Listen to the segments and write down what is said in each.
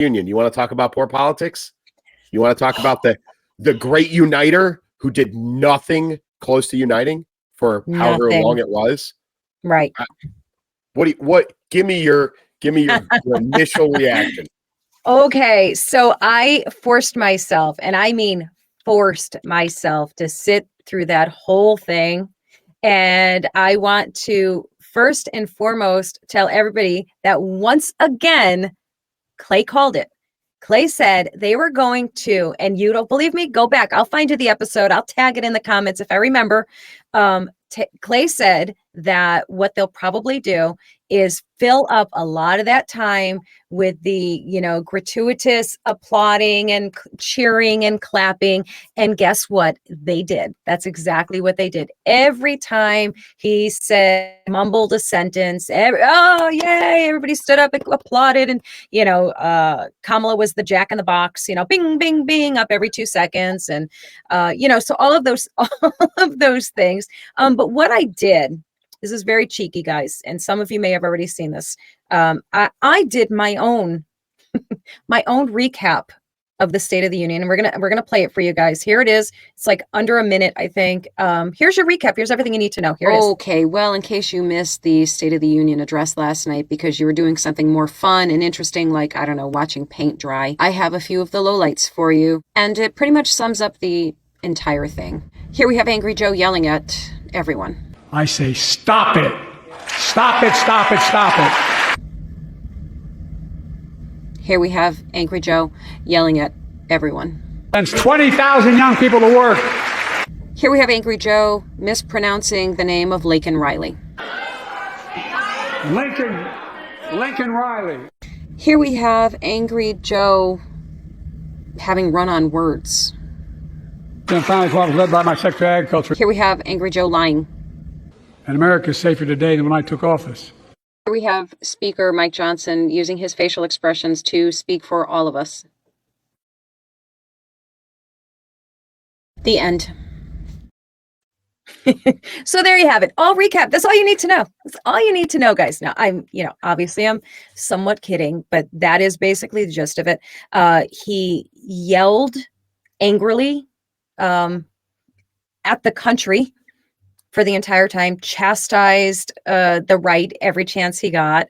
Union. You want to talk about poor politics? You want to talk about the great uniter who did nothing close to uniting for however long it was? Right. Give me your initial reaction. Okay, so I forced myself, and I mean forced myself, to sit through that whole thing. And I want to first and foremost tell everybody that once again, Clay called it. Clay said they were going to, and you don't believe me, go back. I'll find you the episode. I'll tag it in the comments if I remember. Clay said that what they'll probably do is fill up a lot of that time with the, gratuitous applauding and cheering and clapping. And guess what? They did. That's exactly what they did. Every time he said, mumbled a sentence, oh, yay, everybody stood up and applauded. And, Kamala was the jack in the box, bing, bing, bing, up every 2 seconds. And, so all of those things. But what I did, this is very cheeky, guys, and some of you may have already seen this. I did my own recap of the State of the Union, and we're gonna play it for you guys. Here it is. It's like under a minute, I think. Here's your recap. Here's everything you need to know. Here it is. Okay, well, in case you missed the State of the Union address last night because you were doing something more fun and interesting, like, I don't know, watching paint dry, I have a few of the lowlights for you, and it pretty much sums up the entire thing. Here we have Angry Joe yelling at everyone. I say, stop it. Stop it, stop it, stop it. Here we have Angry Joe yelling at everyone. Sends 20,000 young people to work. Here we have Angry Joe mispronouncing the name of Laken Riley. Lincoln Riley. Here we have Angry Joe having run-on words. Finance law was led by my Secretary of Agriculture. Here we have Angry Joe lying. And America is safer today than when I took office. Here we have Speaker Mike Johnson using his facial expressions to speak for all of us. The end. So there you have it. All recap. That's all you need to know. That's all you need to know, guys. Now, obviously I'm somewhat kidding, but that is basically the gist of it. He yelled angrily at the country for the entire time, chastised the right every chance he got.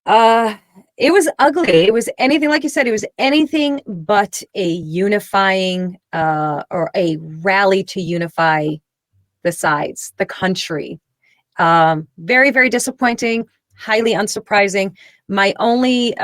It was ugly. It was anything, like you said, it was anything but a unifying or a rally to unify the sides, the country. Very, very disappointing, highly unsurprising. My only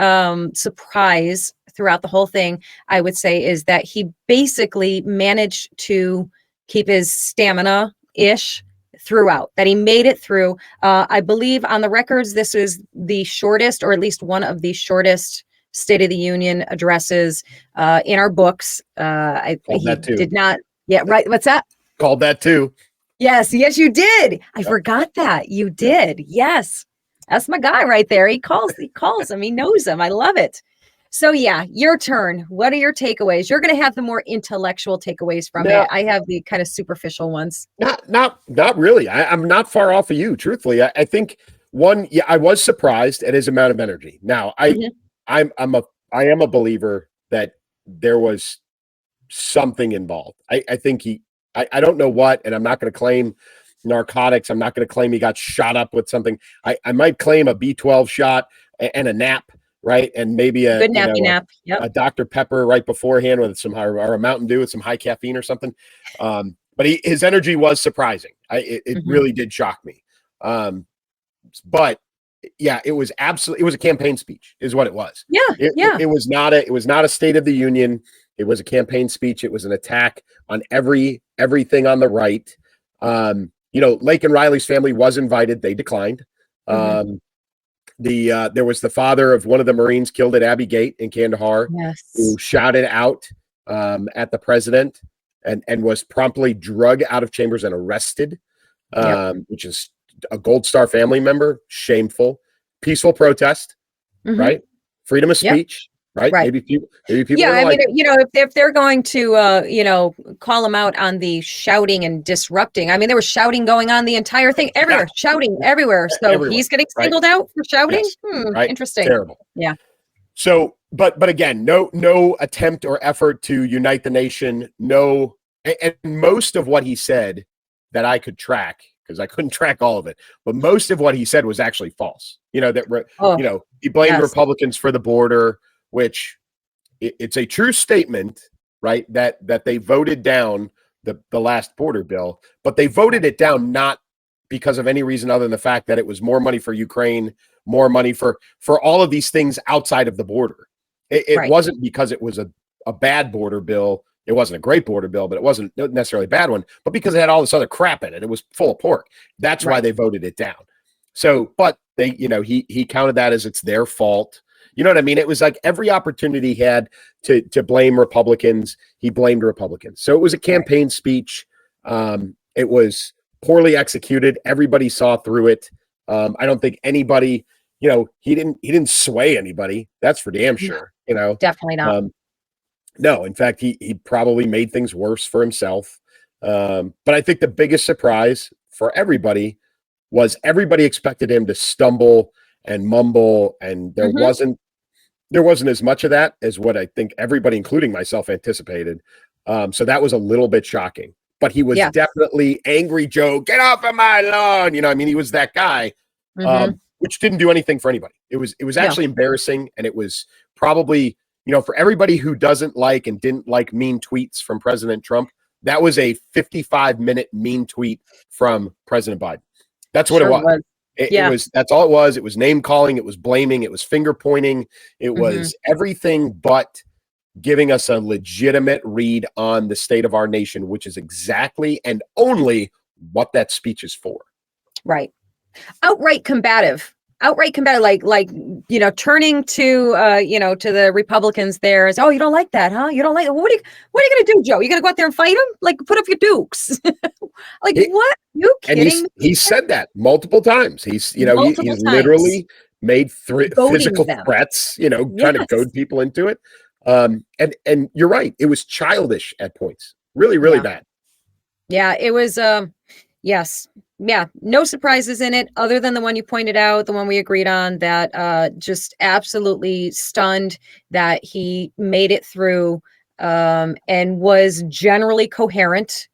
surprise throughout the whole thing, I would say, is that he basically managed to keep his stamina-ish throughout, that he made it through. I believe on the records, this is the shortest, or at least one of the shortest State of the Union addresses in our books. He did not. Yeah, right. What's that? Called that too. Yes, you did. I forgot that. You did. Yes. That's my guy right there. He calls him. He knows him. I love it. So yeah, your turn. What are your takeaways? You're going to have the more intellectual takeaways from it. I have the kind of superficial ones. Not really. I'm not far off of you, truthfully. I think I was surprised at his amount of energy. Now, I am a believer that there was something involved. I think I don't know what, and I'm not going to claim narcotics. I'm not going to claim he got shot up with something. I might claim a B12 shot and a nap, right? And maybe a good nap. Yep. A Dr. Pepper right beforehand with some or a Mountain Dew with some high caffeine or something. But his energy was surprising. It really did shock me. But yeah, it was a campaign speech, is what it was. Yeah, it was not a State of the Union. It was a campaign speech. It was an attack on everything on the right. Lake and Riley's family was invited. They declined. There was the father of one of the Marines killed at Abbey Gate in Kandahar, who shouted out at the president and was promptly drug out of chambers and arrested, which is a Gold Star family member. Shameful. Peaceful protest, right? Freedom of speech. Right. Maybe people. Yeah. I mean, if they're going to, call him out on the shouting and disrupting. I mean, there was shouting going on the entire thing everywhere, shouting everywhere. So he's getting singled out for shouting. Yes. Right. Interesting. Terrible. Yeah. So but again, no attempt or effort to unite the nation. No, and most of what he said that I could track, because I couldn't track all of it, but most of what he said was actually false. He blamed Republicans for the border, which it's a true statement, right? That they voted down the last border bill, but they voted it down not because of any reason other than the fact that it was more money for Ukraine, more money for all of these things outside of the border. It wasn't because it was a bad border bill. It wasn't a great border bill, but it wasn't necessarily a bad one, but because it had all this other crap in it. It was full of pork. That's why they voted it down. So, but they, he counted that as it's their fault. You know what I mean? It was like every opportunity he had to blame Republicans, he blamed Republicans. So it was a campaign speech. It was poorly executed. Everybody saw through it. I don't think anybody, he didn't sway anybody. That's for damn sure. Definitely not. No, in fact, he probably made things worse for himself. But I think the biggest surprise for everybody was everybody expected him to stumble and mumble, and there wasn't as much of that as what I think everybody, including myself, anticipated. So that was a little bit shocking. But he was definitely angry Joe, get off of my lawn. He was that guy, which didn't do anything for anybody. It was actually embarrassing, and it was probably, for everybody who doesn't like and didn't like mean tweets from President Trump, that was a 55-minute mean tweet from President Biden. That's what it was. It was. That's all it was. It was name calling. It was blaming. It was finger pointing. It was everything but giving us a legitimate read on the state of our nation, which is exactly and only what that speech is for. Right. Outright combative, like turning to to the Republicans there is, oh, you don't like that, huh? You don't like, what are you going to do, Joe? You going to go out there and fight them? Like, put up your dukes. What? You kidding? And he said that multiple times. He's literally made physical threats, trying to goad people into it. And you're right. It was childish at points. Really, really bad. Yeah, it was, yes. Yeah, no surprises in it other than the one you pointed out, the one we agreed on, that just absolutely stunned that he made it through and was generally coherent,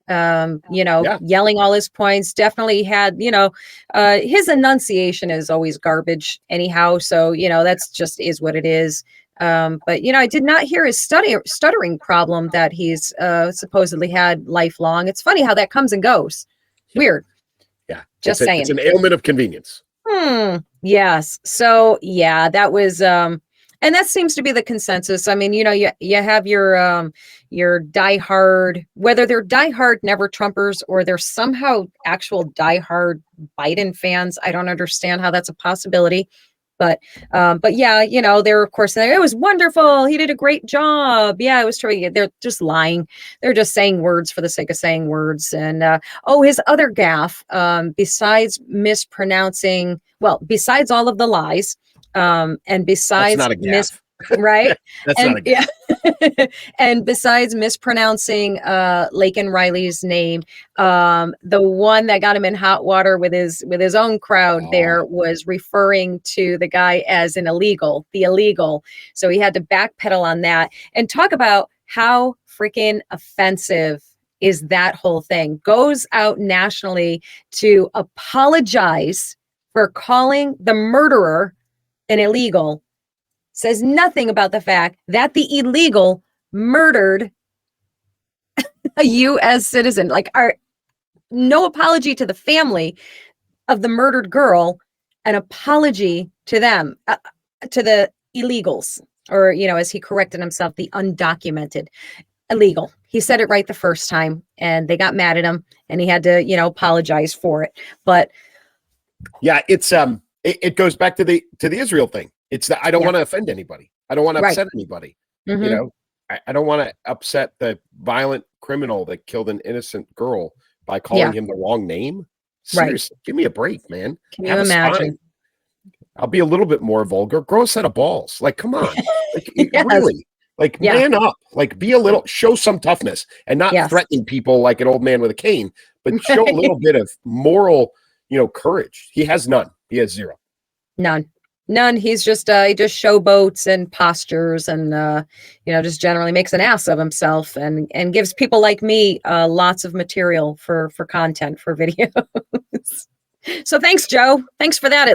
yelling all his points. Definitely had, his enunciation is always garbage anyhow. So, that's just is what it is. But, I did not hear his stuttering problem that he's supposedly had lifelong. It's funny how that comes and goes. Weird. Yeah. Just saying. It's an ailment of convenience. Yes. So yeah, that was, and that seems to be the consensus. I mean, you have your diehard, whether they're diehard never Trumpers or they're somehow actual diehard Biden fans. I don't understand how that's a possibility. But yeah, they're, of course, it was wonderful. He did a great job. Yeah, it was true. They're just lying. They're just saying words for the sake of saying words. And, his other gaffe, besides besides all of the lies, and besides that's not a gaffe. Right? That's not a gaffe. And besides mispronouncing Laken Riley's name, the one that got him in hot water with his own crowd there was referring to the guy as the illegal. So he had to backpedal on that and talk about how freaking offensive is that whole thing. Goes out nationally to apologize for calling the murderer an illegal. Says nothing about the fact that the illegal murdered a U.S. citizen. No apology to the family of the murdered girl, an apology to them, to the illegals, or, as he corrected himself, the undocumented illegal. He said it right the first time, and they got mad at him, and he had to, apologize for it. But yeah, it's it goes back to the Israel thing. It's that I don't want to offend anybody. I don't want to upset anybody. I don't want to upset the violent criminal that killed an innocent girl by calling him the wrong name. Seriously, give me a break, man. Can you imagine? I'll be a little bit more vulgar. Grow a set of balls. Come on. Really. Man up. Be a little, show some toughness and not threatening people like an old man with a cane, but show a little bit of moral, courage. He has none. He has zero. None. None. He's just he just showboats and postures and just generally makes an ass of himself and gives people like me lots of material for content for videos. So thanks, Joe. Thanks for that.